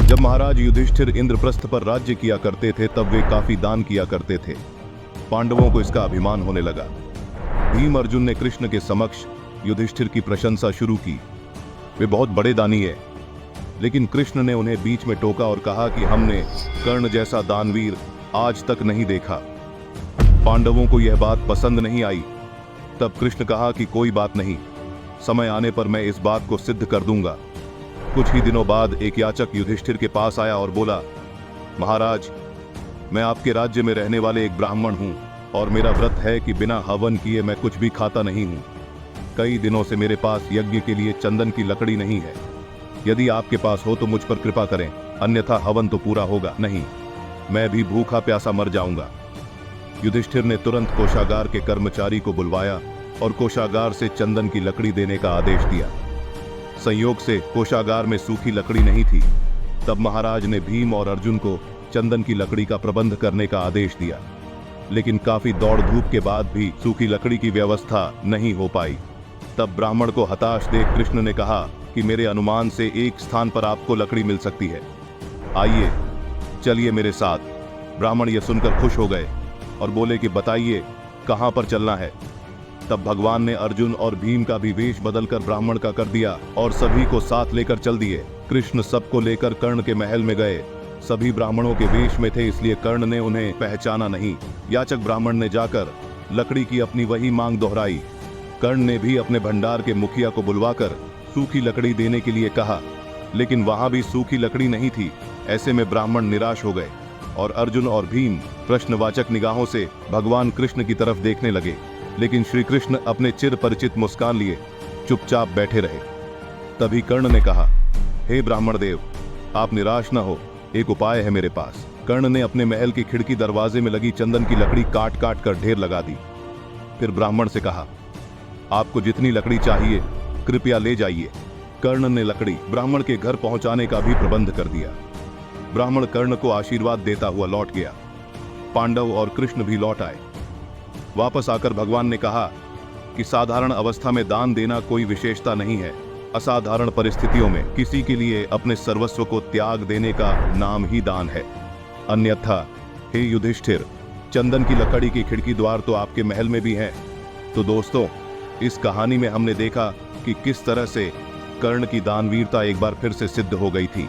जब महाराज युधिष्ठिर इंद्रप्रस्थ पर राज्य किया करते थे तब वे काफी दान किया करते थे। पांडवों को इसका अभिमान होने लगा। भीम अर्जुन ने कृष्ण के समक्ष युधिष्ठिर की प्रशंसा शुरू की। वे बहुत बड़े दानी है। लेकिन कृष्ण ने उन्हें बीच में टोका और कहा कि हमने कर्ण जैसा दानवीर आज तक नहीं देखा। पांडवों को यह बात पसंद नहीं आई। तब कृष्ण कहा कि कोई बात नहीं, समय आने पर मैं इस बात को सिद्ध कर दूंगा। कुछ ही दिनों बाद एक याचक युधिष्ठिर के पास आया और बोला, महाराज, मैं आपके राज्य में रहने वाले एक ब्राह्मण हूं और मेरा व्रत है कि बिना हवन किए मैं कुछ भी खाता नहीं हूं। कई दिनों से मेरे पास यज्ञ के लिए चंदन की लकड़ी नहीं है। यदि आपके पास हो तो मुझ पर कृपा करें, अन्यथा हवन तो पूरा होगा नहीं, मैं भी भूखा प्यासा मर जाऊंगा। युधिष्ठिर ने तुरंत कोषागार के कर्मचारी को बुलवाया और कोषागार से चंदन की लकड़ी देने का आदेश दिया। संयोग से कोषागार में सूखी लकड़ी नहीं थी। तब महाराज ने भीम और अर्जुन को चंदन की लकड़ी का प्रबंध करने का आदेश दिया। लेकिन काफी दौड़ धूप के बाद भी सूखी लकड़ी की व्यवस्था नहीं हो पाई। तब ब्राह्मण को हताश देख कृष्ण ने कहा कि मेरे अनुमान से एक स्थान पर आपको लकड़ी मिल सकती है, आइए चलिए मेरे साथ। ब्राह्मण यह सुनकर खुश हो गए और बोले कि बताइए कहां पर चलना है। तब भगवान ने अर्जुन और भीम का भी वेश बदलकर ब्राह्मण का कर दिया और सभी को साथ लेकर चल दिए। कृष्ण सबको लेकर कर्ण के महल में गए। सभी ब्राह्मणों के वेश में थे, इसलिए कर्ण ने उन्हें पहचाना नहीं। याचक ब्राह्मण ने जाकर लकड़ी की अपनी वही मांग दोहराई। कर्ण ने भी अपने भंडार के मुखिया को बुलवाकर सूखी लकड़ी देने के लिए कहा, लेकिन वहां भी सूखी लकड़ी नहीं थी। ऐसे में ब्राह्मण निराश हो गए और अर्जुन और भीम प्रश्नवाचक निगाहों से भगवान कृष्ण की तरफ देखने लगे। लेकिन श्री कृष्ण अपने चिर परिचित मुस्कान लिए चुपचाप बैठे रहे। तभी कर्ण ने कहा, हे ब्राह्मण देव, आप निराश न हो, एक उपाय है मेरे पास। कर्ण ने अपने महल की खिड़की दरवाजे में लगी चंदन की लकड़ी काट काट कर ढेर लगा दी। फिर ब्राह्मण से कहा, आपको जितनी लकड़ी चाहिए कृपया ले जाइए। कर्ण ने लकड़ी ब्राह्मण के घर पहुंचाने का भी प्रबंध कर दिया। ब्राह्मण कर्ण को आशीर्वाद देता हुआ लौट गया। पांडव और कृष्ण भी लौट आए। वापस आकर भगवान ने कहा कि साधारण अवस्था में दान देना कोई विशेषता नहीं है। असाधारण परिस्थितियों में किसी के लिए अपने सर्वस्व को त्याग देने का नाम ही दान है। अन्यथा हे युधिष्ठिर, चंदन की लकड़ी की खिड़की द्वार तो आपके महल में भी है। तो दोस्तों, इस कहानी में हमने देखा कि किस तरह से कर्ण की दानवीरता एक बार फिर से सिद्ध हो गई थी।